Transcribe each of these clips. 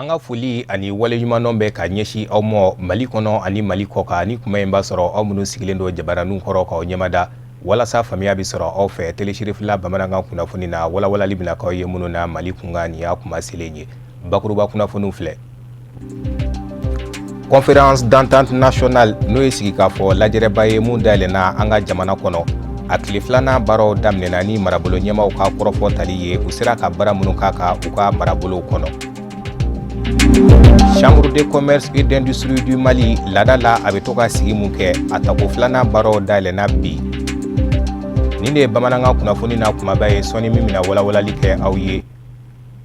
Anga foli ani wale ɲuman bɛ ka ɲɛsi aw ma Mali kɔnɔ ani Mali kɔ kan ni kuma in b'a sɔrɔ aw minnu sigilen don jabaraniw kɔrɔ k'aw ɲɛmada walasa faamuya bɛ sɔrɔ aw fɛ telesirifila bamanankan kunnafoni na walawalali bɛna k'aw ye minnu na Mali kunkan ni y'a kuma selen ye bakuruba kunnafoniw filɛ. Conférence d'entente nationale n'o ye sigi k'a fɔ lajɛrɛba ye mun dayɛlɛnna an ka jamana kɔnɔ a tile filanan baaraw daminɛna ni marabolo ɲɛmaw ka kɔrɔfɔ tali ye u sera ka baara minnu k'a kan u ka marabolow kɔnɔ. Chambre de commerce et d'industrie du Mali laada la a bɛ to ka sigi mun kɛ a tako filanan baaraw dayɛlɛnna bi. Nin de ye bamanankan kunnafoni na kumaba ye sɔnni min bɛna walawalali kɛ aw ye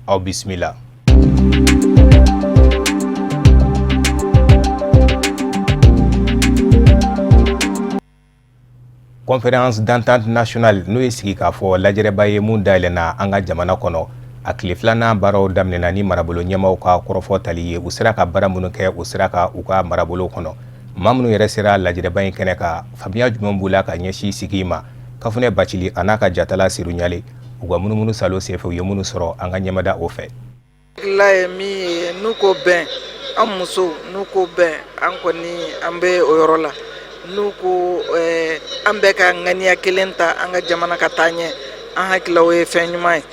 aw bisimila. Conférence d'entente nationale n'o ye sigi k'a fɔ lajɛrɛba ye mun dayɛlɛnna an ka jamana kɔnɔ a tile filanan baaraw daminɛna ni marabolo ɲɛmaw ka kɔrɔfɔ tali ye u sera ka baara minnu kɛ u sera ka u ka marabolo kɔnɔ maa minnu yɛrɛ sera lajɛrɛba in kɛnɛ kan faamuya jumɛn b'u la ka ɲɛsin sigi ma Kafunɛ Bacili a n'a ka jatala Siru Ɲale u ka munumunu salo senfɛ u ye minnu sɔrɔ an ka ɲɛmada o fɛ. La ye min ye n'u ko bɛn an musow n'u ko bɛn an kɔni an bɛ o yɔrɔ la n'u ko an bɛ ka ŋaniya kelen ta an ka jamana ka taa ɲɛ an hakili o ye fɛn ɲuman ye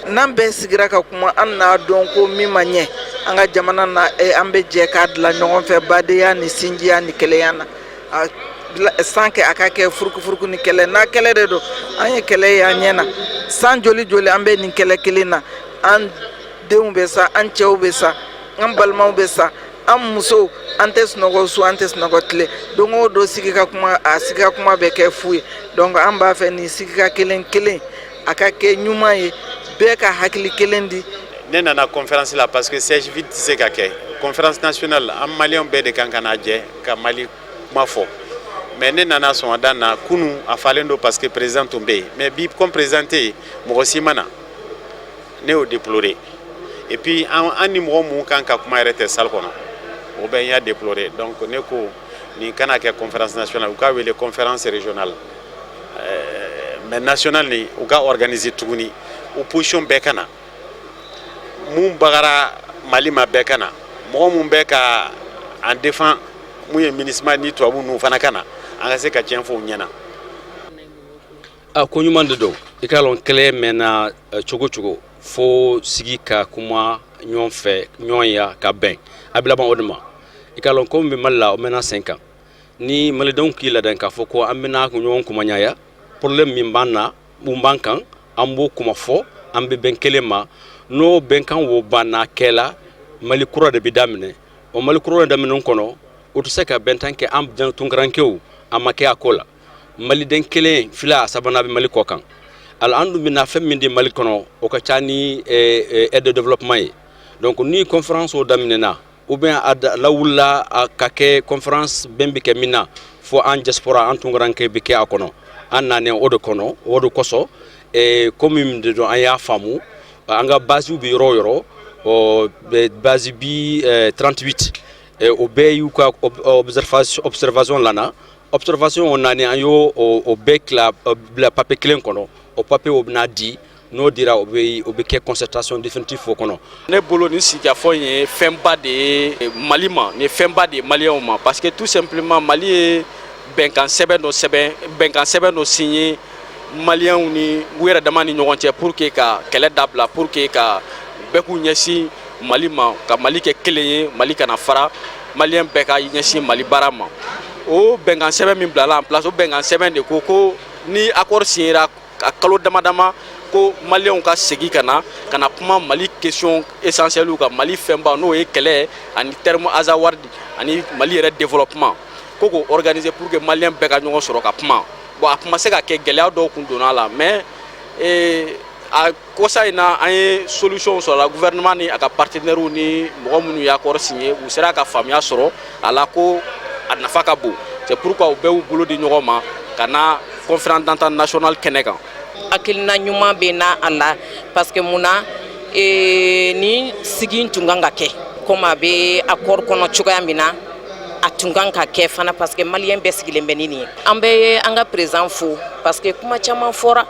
n'an bɛɛ sigira ka kuma an n'a dɔn ko min ma ɲɛ an ka jamana na an bɛ jɛ k'a dilan ɲɔgɔn fɛ badenya ni sinjiya ni kɛlɛya na san kɛ a ka kɛ furukufuruku ni kɛlɛ n'a kɛlɛ de don an ye kɛlɛ ye an ɲɛ na san joli joli an bɛ nin kɛlɛ kelen na an denw bɛ sa an cɛw bɛ sa an balimaw bɛ sa an musow an tɛ sunɔgɔ su an tɛ sunɔgɔ tile don o don sigi ka kuma a sigi ka kuma bɛ kɛ fu ye donc an b'a fɛ nin sigi ka kelen kelen a ka kɛ ɲuman ye bɛɛ ka hakili kelen di. Ne nana conférence la parce que siège vide tɛ se ka kɛ conférence nationale an maliyɛnw bɛɛ de kan ka na jɛ ka Mali kuma fɔ mais ne nana sɔgɔmada na kunu a falen don parce que président tun bɛ yen mais bi comme président tɛ yen mɔgɔ si ma na ne y'o déplorer et puis an ni mɔgɔ mun kan ka kuma yɛrɛ tɛ salle kɔnɔ o bɛ n y'a déplorer donc ne ko nin kana kɛ conférence nationale u k'a wele conférence régionale mais nationale ni u ka organiser tuguni o position bɛɛ ka na mun bagara Mali ma bɛɛ ka na mɔgɔ mun bɛ ka en défend mun ye MINUSMA ni tubabu ninnu fana ka na an ka se ka tiɲɛ fɔ u ɲɛna. Ko ɲuman de don i ka lɔn kɛlɛ mɛnna cogo cogo fo sigi ka kuma ɲɔgɔn fɛ ɲɔgɔn ya ka bɛn a bɛ laban o de ma i ka lɔn ko min bɛ Mali la o mɛnna sen kan ni malidenw k'i ladan k'a fɔ ko an bɛna ɲɔgɔn kumaɲaya problème min b'an na mun b'an kan an b'o kuma fɔ an bɛ bɛn kelen ma n'o bɛnkan wo banna kɛla Mali kura de bɛ daminɛ o Mali kura daminɛ kɔnɔ o tɛ se ka bɛntan kɛ an tunkarankew a ma kɛ a ko la maliden kelen fila sabanan bɛ Mali kɔ kan alors an dun bɛna fɛn min di Mali kɔnɔ o ka ca ni aide de développement ye donc ni conférence o daminɛna ou bien a lawulila a ka kɛ conférence bɛn bɛ kɛ min na fo an diaspora an tunkaranke bɛ kɛ a kɔnɔ an nanen o de kɔnɔ o de kɔsɔn komi min de don an y'a faamu an ka basiw bɛ yɔrɔ o yɔrɔ base bi 38 o bɛɛ y'u ka observation lana observation o naani an y'o o bɛɛ bila papier kelen kɔnɔ o papier o bɛna di n'o dira o bɛ kɛ concertation définitive o kɔnɔ. Ne bolo nin sigikafɔ in ye fɛnba de ye Mali ma nin ye fɛnba de ye maliyɛnw ma parce que tout simplement Mali ye bɛnkan sɛbɛn dɔ signé maliyɛnw ni u yɛrɛ dama ni ɲɔgɔn cɛ pour que ka kɛlɛ dabila pour que ka bɛɛ k'u ɲɛsin Mali ma ka Mali kɛ kelen ye Mali kana fara maliyɛn bɛɛ ka ɲɛsin Mali baara ma o bɛnkan sɛbɛn min bilala en place o bɛnkan sɛbɛn de ko ni accord signera a kalo dama ko maliyɛnw ka segin ka na kuma Mali question essentielle ka Mali fɛnba n'o ye kɛlɛ ani terme Azawad ani Mali yɛrɛ développement ko k'o organiser pour que maliyɛn bɛɛ ka ɲɔgɔn sɔrɔ ka kuma bon a kuma se ka kɛ gɛlɛya dɔw kun donna la mais a kosa in na an ye solution sɔrɔ la gouvernement ni a ka partenaires ni mɔgɔ minnu y'a accord signé u sera ka faamuya sɔrɔ a la ko a nafa ka bon c'est pourquoi u bɛɛ y'u bolo di ɲɔgɔn ma ka na conférence d'entente nationale kɛnɛ kan. Hakilina ɲuman bɛ na a la parce que mun na ni sigi tun kan ka kɛ komi a bɛ accord kɔnɔ cogoya min na a tun kan ka kɛ fana parce que maliyɛn bɛɛ sigilen bɛ ni nin ye an bɛ an ka président fo parce que kuma caman fɔra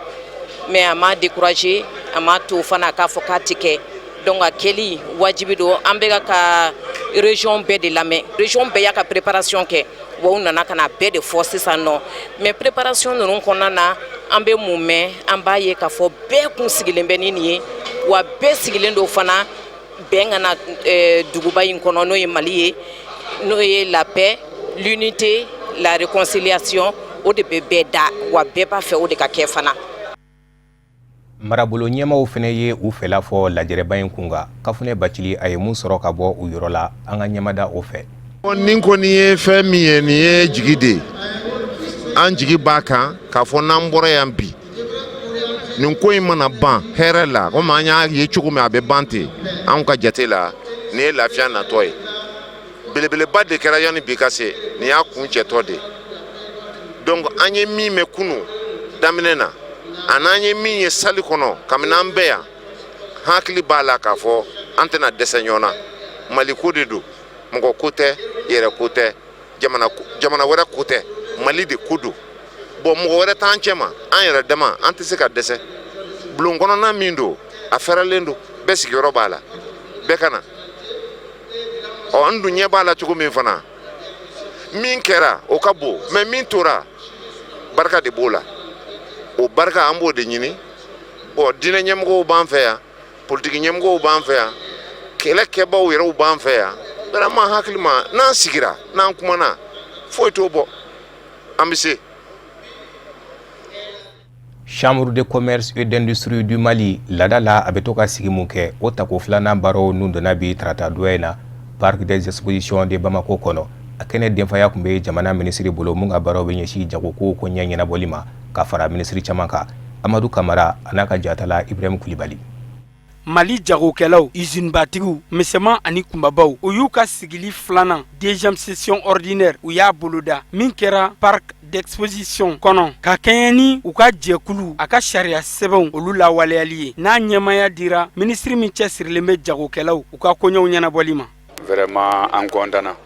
mais a m'a découragé a m'a to fana k'a fɔ k'a tɛ kɛ donc a kɛli wajibi don an bɛ ka région bɛɛ de lamɛn région bɛɛ y'a ka préparation kɛ wa u nana ka na bɛɛ de fɔ sisan nɔ mais préparation ninnu kɔnɔna na an bɛ mun mɛn an b'a ye k'a fɔ bɛɛ kun sigilen bɛ ni nin ye wa bɛɛ sigilen don fana bɛn ka na duguba in kɔnɔ n'o ye Mali ye n'o ye la paix l'unité la réconciliation o de bɛ bɛɛ da wa bɛɛ b'a fɛ o de ka kɛ fana. Marabolo ɲɛmaw fɛnɛ ye u fɛla fɔ lajɛrɛba in kunga Kafunɛ Bacili a ye mun sɔrɔ ka bɔ u yɔrɔ la an ka ɲɛmada o fɛ. Nin kɔni ye fɛn min ye nin ye jigi de an jigi b'a kan k'a fɔ n'an bɔra yan bi nin ko in mana ban hɛrɛ la komi an y'a ye cogo min a bɛ ban ten anw ka jate la nin ye lafiya natɔ ye belebeleba de kɛra yanni bi ka se nin y'a kun cɛtɔ de donc an ye min mɛn kunu daminɛ na an'an ye min ye sali kɔnɔ kabini an bɛɛ yan hakili b'a la k'a fɔ an tɛna dɛsɛ ɲɔgɔn na Mali ko de don mɔgɔ ko tɛ yɛrɛ ko tɛ jamana wɛrɛ ko tɛ Mali de ko don bon mɔgɔ wɛrɛ t'an cɛ ma an yɛrɛ dama an tɛ se ka dɛsɛ bulon kɔnɔna min don a fɛrɛlen don bɛɛ sigiyɔrɔ b'a la bɛɛ ka na an dun ɲɛ b'a la cogo min fana min kɛra o ka bon mais min tora barika de b'o la o barika an b'o de ɲini bon diinɛ ɲɛmɔgɔw b'an fɛ yan politiki ɲɛmɔgɔw b'an fɛ yan kɛlɛkɛbaw yɛrɛw b'an fɛ yan vraiment hakili ma n'an sigira n'an kumana foyi t'o bɔ an bɛ se. Chambre de commerce et d'industrie du Mali lada la a bɛ to ka sigi mun kɛ o tako filanan baaraw nun donna bi tarata doya in na parc des expositions de Bamako kɔnɔ a kɛnɛ denfaya tun bɛ jamana minisiri bolo mun ka baaraw bɛ ɲɛsin jagoko ko ɲɛ ɲɛnabɔli ma ka fara minisiri caman kan Amadu Kamara a n'a ka jatala Ibrahim Kulibali. Mali jagokɛlaw usine-batigiw misɛman ani kunbabaw u y'u ka sigili filanan deuxième session ordinaire u y'a boloda min kɛra parc d'exposition kɔnɔ ka kɛɲɛ ni u ka jɛkulu a ka sariya sɛbɛnw olu lawaleyali ye n'a ɲɛmaya dira minisiri min cɛsirilen bɛ jagokɛlaw u ka koɲɛw ɲɛnabɔli ma. Vraiment an kɔntana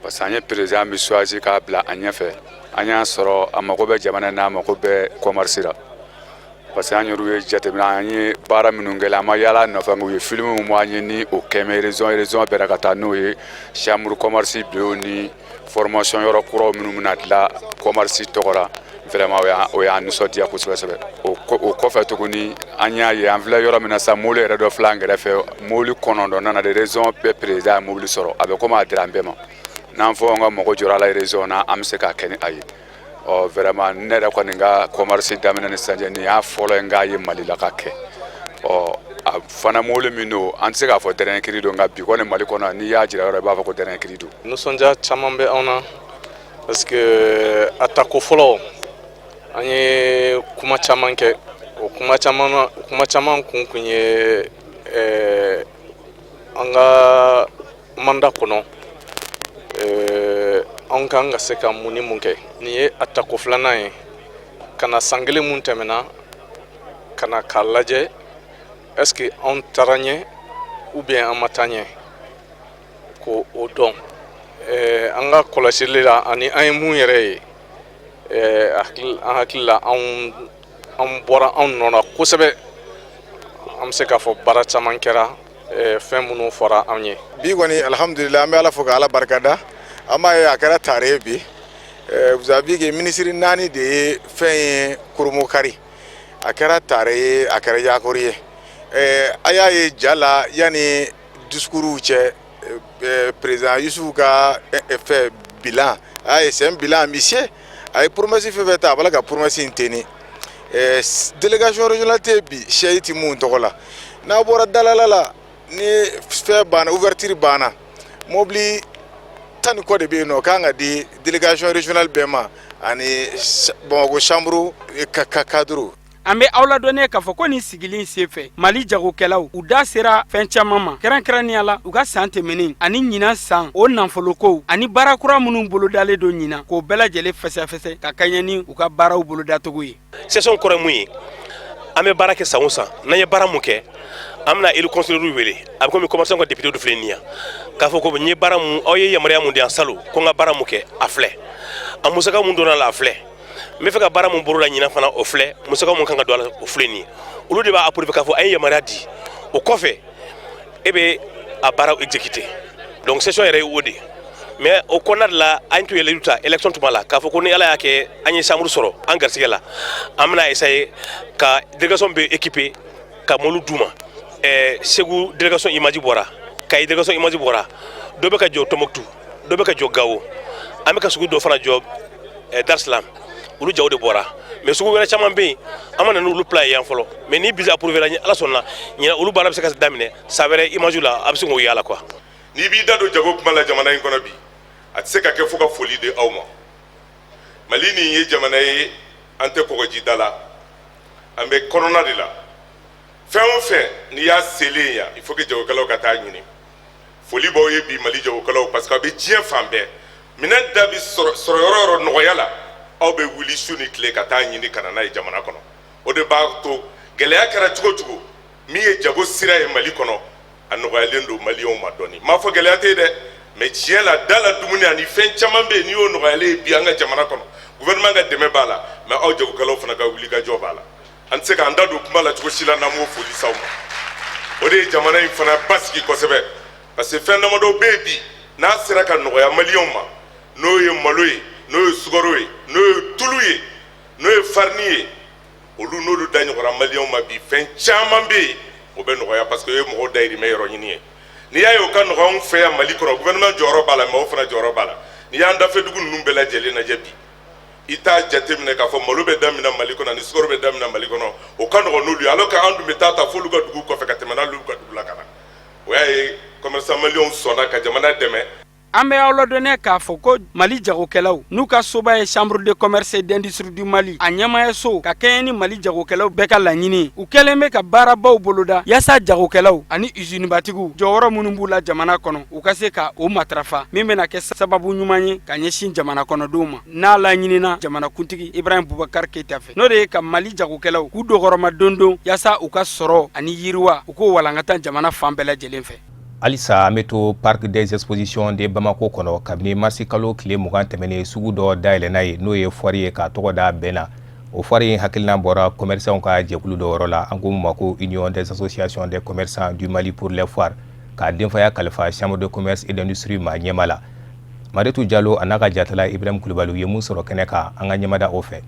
parce que an ye président min choisi k'a bila a ɲɛfɛ an y'a sɔrɔ a mago bɛ jamana n'a mago bɛ commerce la parce que an yɛrɛ ye jateminɛ an ye baara minnu kɛ an ma yala nɔfɛ u ye film min an ye ni o kɛmɛ raison bɛɛ ka taa n'o ye chambre commerce bureau ni formation yɔrɔ kuraw minnu bɛna dilan commerce tɔgɔ la vraiment o y'an nisɔndiya kosɛbɛ o kɔfɛ tuguni an y'a ye an filɛ yɔrɔ min na sa mobili yɛrɛ dɔ filɛ an kɛrɛfɛ mobili kɔnɔntɔn nana de raison bɛɛ président ye mobili sɔrɔ a bɛ komi a dira an bɛɛ ma n'an fɔ an ka mɔgɔ jɔra a la raison na an bɛ se k'a kɛ ni a ye. Vraiment ne yɛrɛ kɔni ka commerce daminɛ ni sisan cɛ nin y'a fɔlɔ ye n k'a ye Mali la ka kɛ a fana mobili min don an tɛ se k'a fɔ dernier cri don nka bi kɔni Mali kɔnɔ n'i y'a jira yɔrɔ i b'a fɔ ko dernier cri don. Nisɔndiya caman bɛ anw na parce que a tako fɔlɔ an ye kuma caman kɛ o kuma caman kun ye an ka manda kɔnɔ an kan ka se ka mun ni mun kɛ nin ye a tako filanan ye ka na san kelen mun tɛmɛna ka na k'a lajɛ est-ce que an taara ɲɛ ou bien an ma taa ɲɛ ko o dɔn an ka kɔlɔsili la ani an ye mun yɛrɛ ye an hakili la an bɔra an nɔ na kosɛbɛ an bɛ se k'a fɔ baara caman kɛra fɛn minnu fɔra an ye. Bi kɔni alhamdulillah an bɛ Ala fo ka Ala barikada an b'a ye a kɛra tare ye bi vous avez vu que minisiri naani de ye fɛn ye koromo kari a kɛra tare ye a kɛra yakori ye a y'a ye ja la yanni discours cɛ président Yusufu ka fɛ bilan a y'a ye c'est un bilan ambitieux a ye promesse fɛn fɛn ta a b'a ka promesse in tenir délégation régionale tɛ bi sɛyi ti mun tɔgɔ la n'a bɔra dalala la ni fɛn banna ouverture banna mobili tan ni kɔ de bɛ yen nɔ k'an ka di délégation régionale bɛɛ ma ani Bamakɔ chambre cadre. An bɛ aw ladɔnnen k'a fɔ ko nin sigili senfɛ Mali jagokɛlaw u da sera fɛn caman ma kɛrɛnkɛrɛnnenya la u ka san tɛmɛnen ani ɲinan san o nafolokow ani baara kura minnu bolodalen don ɲinan k'o bɛɛ lajɛlen fɛsɛfɛsɛ ka kɛɲɛ ni u ka baaraw bolodacogo ye. Session kɔrɔ ye mun ye an bɛ baara kɛ san o san n'an ye baara mun kɛ an bɛna élu conseillers wele a bɛ komi commerçant ka député dɔ filɛ nin ye k'a fɔ ko n ye baara mun aw ye yamaruya mun di yan salon ko n ka baara mun kɛ a filɛ a musaka mun donna la a filɛ n bɛ fɛ ka baara mun borola ɲinan fana o filɛ musaka mun kan ka don a la o filɛ nin ye olu de b'a approuvé k'a fɔ a ye yamaruya di o kɔfɛ e bɛ a baaraw exécuter donc session yɛrɛ ye o de mais au kɔnɔna de la an tun ye élection ta élection tuma la k'a fɔ ko ni ala y'a kɛ an ye chambre sɔrɔ an garisɛgɛ la an bɛna essayer ka délégation bɛ équiper ka mɔlu d'u ma Segu délégation image bɔra Kayi délégation image bɔra dɔ bɛ ka jɔ Tombouctou dɔ bɛ ka jɔ Gao an bɛ ka sugu dɔ fana jɔ Dar es Salaam olu jaw de bɔra mais sugu wɛrɛ caman bɛ yen an ma na n'olu plan ye yan fɔlɔ mais ni bisa approuvé la ala sɔnna ɲina olu baara bɛ se ka daminɛ sa wɛrɛ image la a bɛ se k'o yala quoi. N'i b'i da don jago kuma la jamana in kɔnɔ bi a tɛ se ka kɛ fo ka foli di aw ma Mali nin ye jamana ye an tɛ kɔgɔji da la an bɛ kɔnɔna de la fɛn o fɛn n'i y'a selen yan il faut que jagokɛlaw ka taa ɲini foli b'aw ye bi Mali jagokɛlaw parce que a bɛ diɲɛ fan bɛɛ minɛn da bi sɔrɔ yɔrɔ o yɔrɔ nɔgɔya la aw bɛ wuli su ni tile ka taa ɲini ka na n'a ye jamana kɔnɔ o de b'a to gɛlɛya kɛra cogo cogo min ye jago sira ye Mali kɔnɔ a nɔgɔyalen don maliyɛnw ma dɔɔni m'a fɔ gɛlɛya tɛ yen dɛ mais tiɲɛ la da la dumuni ani fɛn caman bɛ yen n'i y'o nɔgɔyalen ye bi an ka jamana kɔnɔ gouvernement ka dɛmɛ b'a la mais aw jagokɛlaw fana ka wuli ka jɔ b'a la an tɛ se k'an da don kuma la cogo si la n'an m'o foli s'aw ma o de ye jamana in fana basigi kosɛbɛ parce que fɛn damadɔ bɛ yen bi n'a sera ka nɔgɔya maliyɛnw ma n'o ye malo ye n'o ye sukaro ye n'o ye tulu ye n'o ye farine ye olu n'olu da ɲɔgɔnna maliyɛnw ma bi fɛn caman bɛ yen o bɛ nɔgɔya parce que o ye mɔgɔw dayirimɛ yɔrɔ ɲini ye n'i y'a ye o ka nɔgɔ anw fɛ yan Mali kɔnɔ gouvernement jɔyɔrɔ b'a la mais o fana jɔyɔrɔ b'a la n'i y'an dafɛdugu ninnu bɛɛ lajɛlen lajɛ bi i t'a jateminɛ k'a fɔ malo bɛ daminɛ Mali kɔnɔ ani sukaro bɛ daminɛ Mali kɔnɔ o ka nɔgɔ n'olu ye alors que an dun bɛ taa f'olu ka dugu kɔfɛ ka tɛmɛ n'olu ka dugu la ka na o y'a ye commerçant maliyɛnw sɔnna ka jamana dɛmɛ. An bɛ aw ladɔnnen k'a fɔ ko Mali jagokɛlaw n'u ka soba ye chambre de commerce et d'industrie du Mali a ɲɛmayaso ka kɛɲɛ ni Mali jagokɛlaw bɛɛ ka laɲini u kɛlen bɛ ka baarabaw boloda yaasa jagokɛlaw ani usine batigiw jɔyɔrɔ minnu b'u la jamana kɔnɔ u ka se ka o matarafa min bɛna kɛ sababu ɲuman ye ka ɲɛsin jamana kɔnɔdenw ma n'a laɲinina jamanakuntigi Ibrahim Boubacar Keita fɛ n'o de ye ka Mali jagokɛlaw k'u dɔgɔrɔma dondon yaasa u ka sɔrɔ ani yiriwa u k'o walankata jamana fan bɛɛ lajɛlen fɛ. Alisa an bɛ to parc des expositions de Bamako kɔnɔ kabini marisi kalo tile 20 tɛmɛnen sugu dɔ dayɛlɛnna ye n'o ye foire ye k'a tɔgɔ da bɛn na o foire in hakilina bɔra commerçants ka jɛkulu dɔ yɔrɔ la an ko mun ma ko Union des associations des commerçants du Mali pour les foires k'a denfaya kalifa chambre de commerce et d'industrie ma ɲɛma la Mariétou Diallo a n'a ka jatala Ibrahim Kulibali u ye mun sɔrɔ kɛnɛ kan an ka ɲɛmada o fɛ.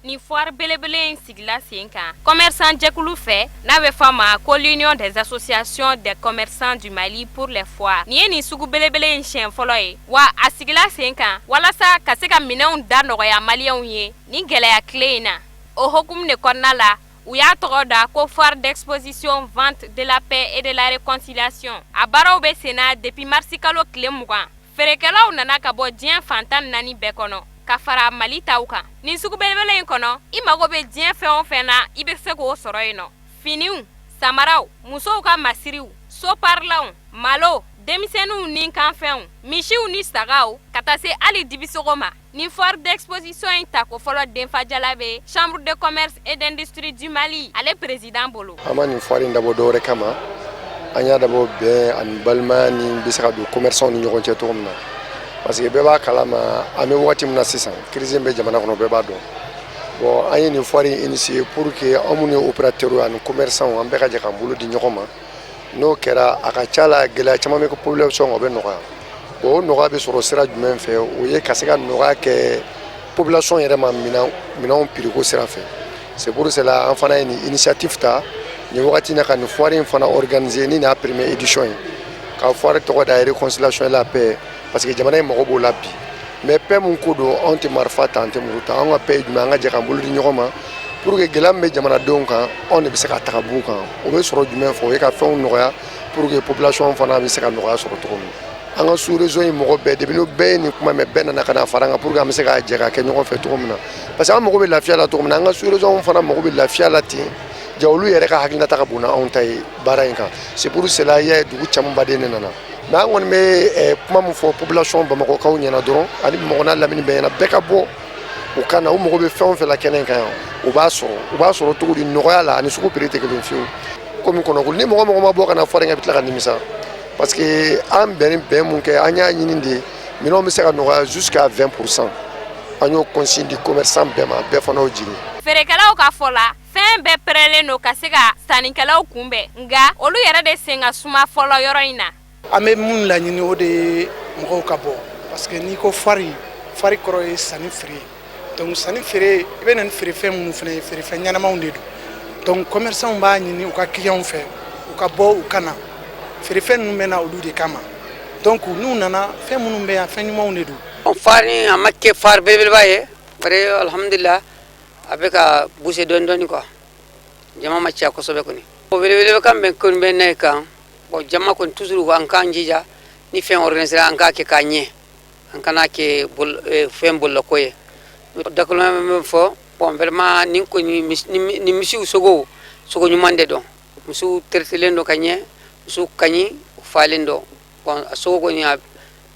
Ni foire belebele in sigila sen kan commerçant jɛkulu fɛ n'a bɛ fɔ ma ko l'Union des associations des commerçants du Mali pour les foires ni ye nin sugu belebele in siɲɛ fɔlɔ ye wa a sigila sen kan walasa ka se ka minɛnw da nɔgɔya maliyɛnw ye ni gɛlɛya tile in na o hokumu de kɔnɔna la u y'a tɔgɔ da ko foire d'exposition vente de la paix et de la réconciliation a baaraw bɛ sen na depuis marisi kalo tile 20 feerekɛlaw nana ka bɔ diɲɛ fantan 4 bɛɛ kɔnɔ ka fara Mali taw kan nin sugu belebele in kɔnɔ i mago bɛ diɲɛ fɛn o fɛn na i bɛ se k'o sɔrɔ yen nɔ finiw samaraw musow ka masiriw soparlaw malo denmisɛnninw ni kanfɛnw misiw ni sagaw ka taa se hali dibisogo ma ni foire d'exposition in ta ko fɔlɔ denfajala bɛ chambre de commerce et d'industrie du Mali ale président bolo an ma nin foire in dabɔ dɔwɛrɛ kama an y'a dabɔ bɛn ani balimaya ni bɛ se ka don commerçants ni ɲɔgɔn cɛ cogo min na parce que bɛɛ b'a kalama an bɛ wagati min na sisan crise bɛ jamana kɔnɔ bɛɛ b'a dɔn bon an ye nin foire initié pour que an minnu ye opérateurs ani commerçants an bɛɛ ka jɛ k'an bolo di ɲɔgɔn ma n'o kɛra a ka ca la gɛlɛya caman bɛ kɛ population o bɛ nɔgɔya bon o nɔgɔya bɛ sɔrɔ sira jumɛn fɛ o ye ka se ka nɔgɔya kɛ population yɛrɛ ma minɛnw priko sira fɛ c'est pour cela an fana ye nin initiative ta nin wagati na ka nin foire in fana organiser ni n'a première édition ye ka foire tɔgɔ da réconciliation et la paix parce que jamana in mago b'o la bi mais paix mun ko don anw tɛ marifa ta an tɛ muru ta an ka paix jumɛn an ka jɛ k'an bolo di ɲɔgɔn ma pour que gɛlɛya min bɛ jamanadenw kan anw de bɛ se ka taga b'u kan o bɛ sɔrɔ jumɛn fɛ o ye ka fɛnw nɔgɔya pour que population fana bɛ se ka nɔgɔya sɔrɔ cogo min an ka sous région in mɔgɔ bɛɛ depuis n'o bɛɛ ye nin kuma mɛ bɛɛ nana ka na fara an kan pour que an bɛ se ka jɛ ka kɛ ɲɔgɔn fɛ cogo min na parce que an mago bɛ lafiya la cogo min na an ka sous région fana mago bɛ lafiya la ten ja olu yɛrɛ ka hakilinata ka bon na anw ta ye baara in kan c'est pour cela i y'a ye dugu camanbaden de nana mais an kɔni bɛ kuma min fɔ population bamakɔkaw ɲɛna dɔrɔn ani bamakɔ n'a lamini bɛɛ ɲɛna bɛɛ ka bɔ u ka na u mago bɛ fɛn o fɛn la kɛnɛ in kan yan u b'a sɔrɔ cogo di nɔgɔya la ani sugu prix tɛ kelen fiyewu komi kɔnɔkulu ni mɔgɔ ma bɔ ka na foire in kɛ a bɛ tila ka nimisa parce que an bɛn mun kɛ an y'a ɲini de minɛnw bɛ se ka nɔgɔya jusqu'à 20% an y'o consigne di commerçant bɛɛ ma bɛɛ fana y'o jigin. Feerekɛlaw ka fɔ la fɛn bɛɛ pɛrɛlen don ka se ka sannikɛlaw kunbɛn nka olu yɛrɛ de sen ka suma fɔlɔ yɔrɔ in na. An bɛ mun laɲini o de ye mɔgɔw ka bɔ parce que n'i ko fari kɔrɔ ye sanni feere donc sanni feere i bɛ na ni feerefɛn minnu fana ye feerefɛn ɲɛnamaw de don donc commerçants b'a ɲini u ka clients fɛ u ka bɔ u ka na feerefɛn ninnu bɛ na olu de kama donc n'u nana fɛn minnu bɛ yan fɛn ɲumanw de don. Fari a ma kɛ fari belebeleba ye bari alhamdulillah a bɛ ka bouger dɔɔni dɔɔni quoi jama ma caya kosɛbɛ kɔni. o belebeleba kan bɛ kɔni bɛ ne kan bon jama kɔni toujours an k'an jija ni fɛn organisera an k'a kɛ k'a ɲɛ an kana kɛ fɛn boloko ye dakolon bɛ fɔ bon vraiment ni kɔni ni misiw sogo ɲuman de dɔn misiw teretelen don ka ɲɛ misiw kaɲi falen don bon sogo kɔni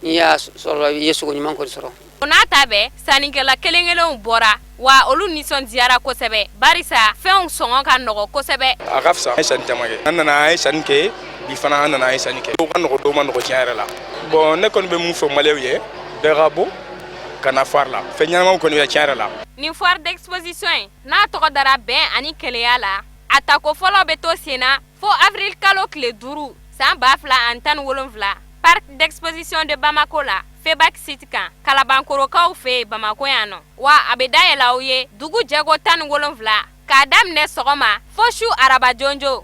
n'i y'a sɔrɔ i ye sogo ɲuman kɔni sɔrɔ. O n'a ta bɛɛ sannikɛla kelen-kelenw bɔra wa olu nisɔndiyara kosɛbɛ barisa fɛnw sɔngɔ ka nɔgɔ kosɛbɛ. A ka fisa an ye sanni caman kɛ an nana an ye sanni kɛ bi fana an nana an ye sanni kɛ dɔw ka nɔgɔ dɔw ma nɔgɔ tiɲɛ yɛrɛ la bon ne kɔni bɛ mun fɔ maliyɛnw ye bɛɛ ka bɔ ka na foire la fɛn ɲɛnamaw kɔni bɛ tiɲɛ yɛrɛ la. Nin foire d'exposition in n'a tɔgɔ dara bɛn ani kelenya la a tako fɔlɔ bɛ to sen na fo avril kalo tile 5 san 2017 parc d'exposition de Bamako la Febac site kan Kalabankorokaw fɛ Bamako yan nɔ wa a bɛ dayɛlɛ aw ye dugu jɛgo 17 k'a daminɛ sɔgɔma fo su araba jonjo.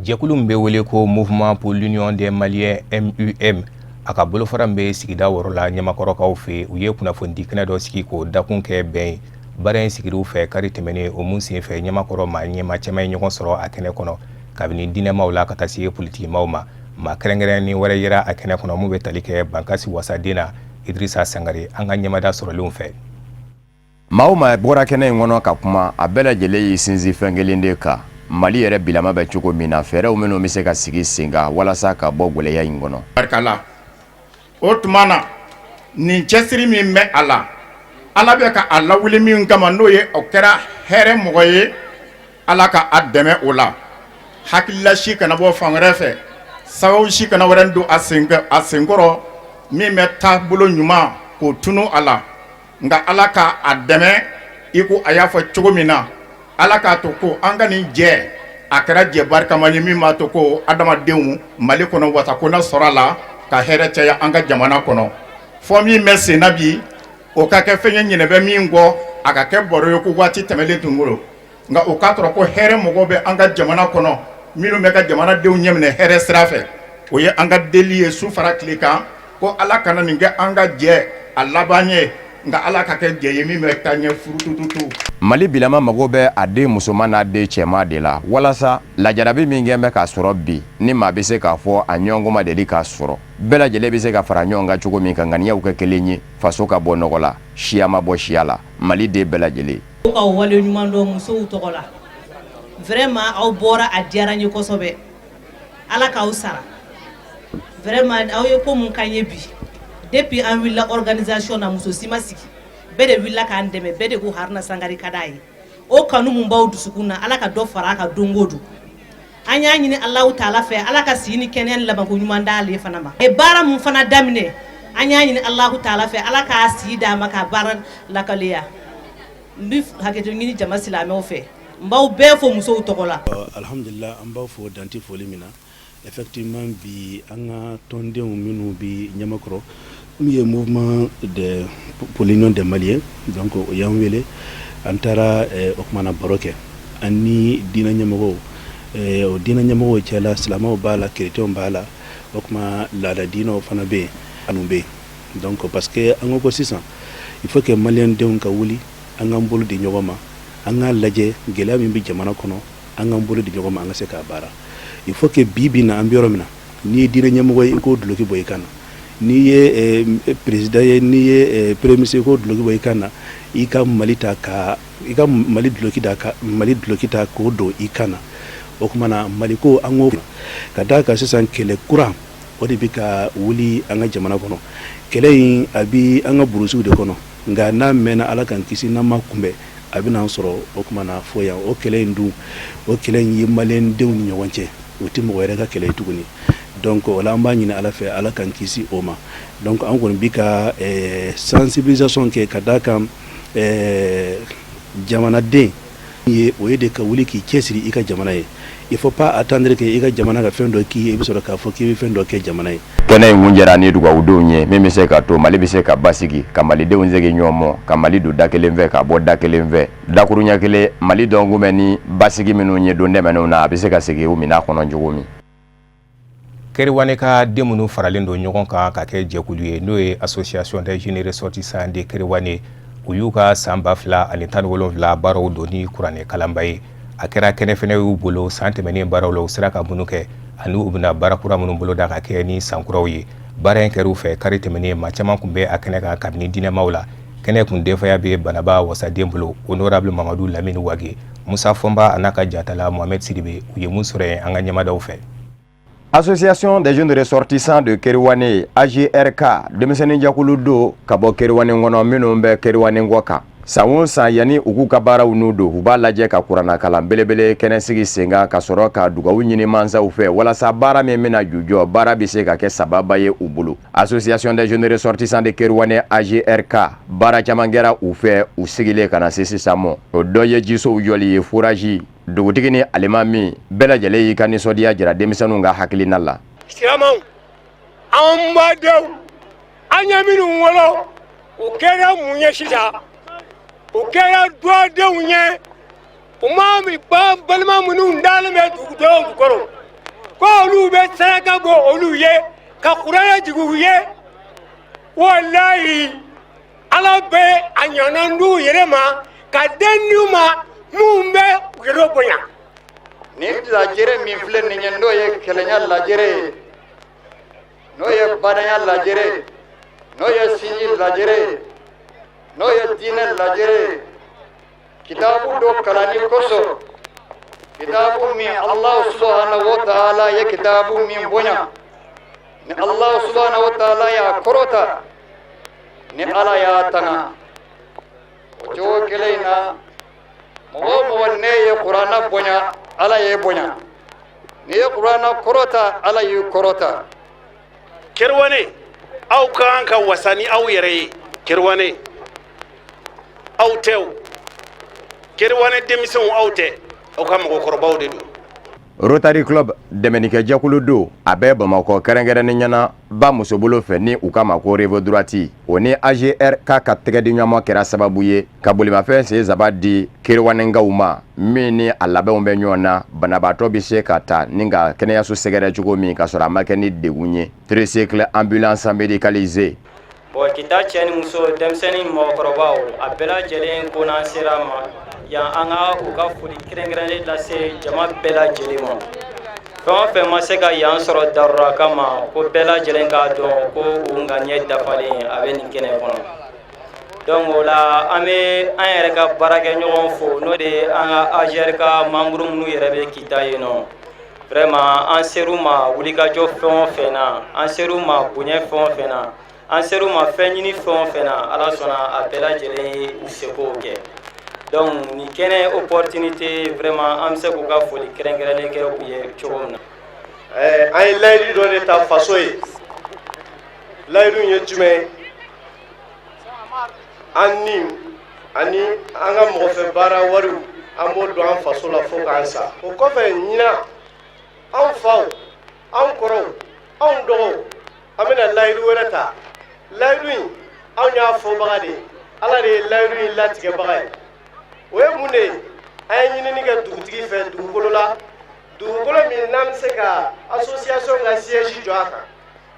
Jɛkulu min bɛ wele ko Mouvement pour l'Union des Maliens MUM a ka bolofara bɛ sigida wɔɔrɔ la ɲamakɔrɔkaw fɛ u ye kunnafoni kɛnɛ dɔ sigi k'o dakun kɛ bɛn baara in sigiriw fɛ kari tɛmɛnen o mun sen fɛ ɲamakɔrɔ ma ɲɛma caman ye ɲɔgɔn sɔrɔ a kɛnɛ kɔnɔ kabini diinɛmaw la ka taa se politikimaw ma ma kɛrɛnkɛrɛnnen wɛrɛ yera a kɛnɛ kɔnɔ mun bɛ tali kɛ Bankasi Wasaden na Idrissa Sangare an ka ɲɛmada sɔrɔlenw fɛ. Maa o maa bɔra kɛnɛ in kɔnɔ ka kuma a bɛɛ lajɛlen y'i sinsin fɛn kelen de kan Mali yɛrɛ bilama bɛ cogo min na fɛɛrɛw minnu bɛ se ka sigi sen kan walasa ka bɔ gwɛlɛya in kɔnɔ. Barikala o tuma na nin cɛsiri min bɛ a la Ala bɛ ka a lawuli min kama n'o ye o kɛra hɛrɛ mɔgɔ ye Ala ka a dɛmɛ o la hakilila si kana bɔ fan wɛrɛ fɛ sababu si kana wɛrɛ don a senkɔrɔ min bɛ taabolo ɲuman k'o tunu a la nka Ala ka a dɛmɛ i ko a y'a fɔ cogo min na Ala k'a to ko an ka nin jɛ a kɛra jɛ barikama ye min b'a to ko adamadenw Mali kɔnɔ wasakona sɔrɔ a la ka hɛrɛ caya an ka jamana kɔnɔ fɔ min bɛ sen na bi o ka kɛ fɛn ye ɲinɛ bɛ min kɔ a ka kɛ baro ye ko waati tɛmɛlen tun bolo nka o k'a sɔrɔ ko hɛrɛ mɔgɔw bɛ an ka jamana kɔnɔ minnu bɛ ka jamanadenw ɲɛminɛ hɛrɛ sira fɛ o ye an ka deli ye su fara tile kan ko Ala kana nin kɛ an ka jɛ a laban ye nka Ala ka kɛ jɛ ye min bɛ taa ɲɛ furutututu. Mali bilama mago bɛ a den musoman n'a den cɛman de la walasa lajarabi min kɛn bɛ k'a sɔrɔ bi ni maa bɛ se k'a fɔ a ɲɔgɔn ma deli k'a sɔrɔ bɛɛ lajɛlen bɛ se ka fara ɲɔgɔn kan cogo min ka ŋaniyaw kɛ kelen ye faso ka bɔ nɔgɔ la siya ma bɔ siya la Mali den bɛɛ lajɛlen. Aw ka wale ɲuman dɔn musow tɔgɔ la vraiment aw bɔra a diyara n ye kosɛbɛ Ala k'aw sara vraiment aw ye ko mun k'an ye bi depuis an wulila organisation na muso si ma sigi bɛɛ de wulila k'an dɛmɛ bɛɛ de ko Haruna Sangare ka d'a ye o kanu mun b'aw dusukun na Ala ka dɔ fara a kan don o don an y'a ɲini Alahu Taala fɛ Ala ka sigi ni kɛnɛya ni labanko ɲuman d'ale fana ma e baara mun fana daminɛ an y'a ɲini Alahu Taala fɛ Ala k'a sigi d'a ma ka baara lakaleya n bɛ hakɛto ɲini jama silamɛw fɛ n b'aw bɛɛ fɔ musow tɔgɔ la. Alhamdulillah an b'aw fɔ danti foli min na effectivement bi an ka tɔndenw minnu bi ɲamakɔrɔ min ye mouvement pour l'Union des Maliens donc o y'an wele an taara o kumana baro kɛ ani diinɛ ɲɛmɔgɔw o diinɛ ɲɛmɔgɔw cɛla silamɛw b'a la keretɛnw b'a la o kuma laada diinɛw fana bɛ yen anu bɛ yen donc parce que an ko sisan il faut que maliyɛndenw ka wuli an k'an bolo di ɲɔgɔn ma an k'a lajɛ gɛlɛya min bɛ jamana kɔnɔ an k'an bolo di ɲɔgɔn ma an ka se k'a baara il faut que bi bi na an bɛ yɔrɔ min na n'i ye diinɛ ɲɛmɔgɔ ye i k'o duloki bɔ i kan na n'i ye président ye n'i ye premier ministre k'o duloki bɔ i kan na i ka Mali ta ka i ka Mali duloki ta k'o don i kan na o kuma na Mali ko an k'o ka d'a kan sisan kɛlɛ kura o de bɛ ka wuli an ka jamana kɔnɔ kɛlɛ in a bɛ an ka burusiw de kɔnɔ nka n'a mɛnna Ala k'an kisi n'an ma kunbɛn a bɛ n'an sɔrɔ o kuma na fɔ yan o kɛlɛ in dun o kɛlɛ in ye maliyɛndenw ni ɲɔgɔn cɛ o tɛ mɔgɔ wɛrɛ ka kɛlɛ ye tuguni donc o la an b'a ɲini ala fɛ ala kan kisi o ma donc an kɔni bi ka sensibilisation kɛ ka da kan jamanaden ye o ye de ka wuli k'i cɛsiri i ka jamana ye il faut pas attendre que i ka jamana ka fɛn dɔ k'i ye i bɛ sɔrɔ k'a fɔ k'i bɛ fɛn dɔ kɛ jamana ye. kɛnɛ in kun jɛra ni dugawu ye min bɛ se ka to mali bɛ se ka basigi ka malidenw segi ɲɔgɔn mɔ ka mali don da kelen fɛ ka bɔ da kelen fɛ dakuru ɲɛ kelen mali dɔn kun bɛ ni basigi minnu ye don dɛmɛnenw na a bɛ se ka segin o minɛ kɔnɔ cogo min. Keriwane ka den minnu faralen don ɲɔgɔn kan ka kɛ jɛkulu ye n'o ye association des jeunes ressortissants de Keriwane u y'u ka san 2017 baaraw don ni kuranɛ kalanba ye a kɛra kɛnɛ fɛnɛ y'u bolo san tɛmɛnen baaraw la u sera ka minnu kɛ ani u bɛna baara kura minnu bolo da ka kɛ ni sankuraw ye baara in kɛr'u fɛ kari tɛmɛnen maa caman kun bɛ a kɛnɛ kan kabini diinɛmaw la kɛnɛ kun denfaya bɛ banaba wasaden bolo honorable Mamadu Lamini Wage Musa Fɔnba a n'a ka jatala Mohamed Sidibe u ye mun sɔrɔ yen an ka ɲɛmadaw fɛ. Association des jeunes ressortissants de Keriwane AGRK denmisɛnnin jakulu do ka bɔ Keriwane kɔnɔ minnu bɛ Keriwane kɔ kan san o san yanni u k'u ka baaraw n'u don u b'a lajɛ ka kuranna kalan belebele kɛnɛ sigi sen kan ka sɔrɔ ka dugawu ɲini mansaw fɛ walasa baara min bɛna jujɔ baara bɛ se ka kɛ sababa ye u bolo. Association des jeunes ressortissants de Keriwane AGRK baara caman kɛra u fɛ u sigilen ka na se sisan mɔ o dɔ ye jisow jɔli ye foraji dugutigi ni alimami bɛɛ lajɛlen y'i ka nisɔndiya jira denmisɛnninw ka hakilina la. Siramaw an badenw an ye minnu wolo u kɛra mun ye sisan u kɛra duwadenw ye u ma balima minnu dalen bɛ dugudenw kɔrɔ ko olu bɛ saraka bɔ olu ye ka kuranɛ jigi u ye walayi ala bɛ a ɲana n'u yɛrɛ ma ka den n'u ma mun bɛ yɛrɛ bonya. Ni lajɛrɛ min filɛ nin ye n'o ye kɛlɛya lajɛrɛ ye n'o ye badanya lajɛrɛ ye n'o ye sinji lajɛrɛ ye n'o ye diinɛ lajɛrɛ ye kitabu dɔ kalanni kosɔn kitabu min Allah subhanahu wa ta'ala ye kitabu min bonya ni Allah subhanahu wa ta'ala y'a kɔrɔta ni ala y'a tanga o cogo kelen in na mɔgɔ o mɔgɔ ne ye kuranna bonya ala ye bonya ni ye kuranna kɔrɔta ala y'i kɔrɔta. Keriwane aw kan ka wasa ni aw yɛrɛ ye Keriwane aw tɛw Keriwane denmisɛnw aw tɛ aw ka mɔgɔkɔrɔbaw de don. Rotary Club dɛmɛnikɛ jɛkulu do a bɛ Bamakɔ kɛrɛnkɛrɛnnen ɲɛna ba musobolo fɛ ni u kama ko Revo Droite o ni AGRK ka tɛgɛdi ɲɔgɔn kɛra sababu ye ka bolimafɛn sen saba di Keriwanenkaw ma min ni a labɛnw bɛ ɲɔgɔn na banabaatɔ bɛ se ka ta ni ka kɛnɛyaso sɛgɛrɛ cogo min ka sɔrɔ a ma kɛ ni degun ye tricycle ambulance médicalisée. Bon kita cɛ ni muso denmisɛnnin ni mɔgɔkɔrɔbaw a bɛɛ lajɛlen ko n'an sera ma yan an ka u ka foli kɛrɛnkɛrɛnnen lase jama bɛɛ lajɛlen ma fɛn o fɛn ma se ka yan sɔrɔ darura kama ko bɛɛ lajɛlen k'a dɔn ko u ŋaniya dafalen a bɛ nin kɛnɛ kɔnɔ donc o la an bɛ an yɛrɛ ka baarakɛɲɔgɔn fo n'o de ye an ka AGRK membre minnu yɛrɛ bɛ kita yen nɔ vraiment an ser'u ma wulikajɔ fɛn o fɛn na an ser'u ma bonya fɛn o fɛn na an ser'u ma fɛn ɲini fɛn o fɛn na ala sɔnna a bɛɛ lajɛlen ye u seko kɛ donc nin kɛnɛ opportunité vraiment an bɛ se k'u ka foli kɛrɛnkɛrɛnnen kɛ u ye cogo min na. An ye layidu dɔ de ta faso ye layidu ye jumɛn an ni ani an ka mɔgɔfɛ baara wariw an b'o don an faso la fo k'an sa o kɔfɛ ɲinan anw faw anw kɔrɔw anw dɔgɔw an bɛna layidu wɛrɛ ta layidu in anw y'a fɔbaga de ye ala de ye layidu in latigɛbaga ye o ye mun de ye an ye ɲinini kɛ dugutigi fɛ dugukolo la dugukolo min n'an bɛ se ka association ka siège jɔ a kan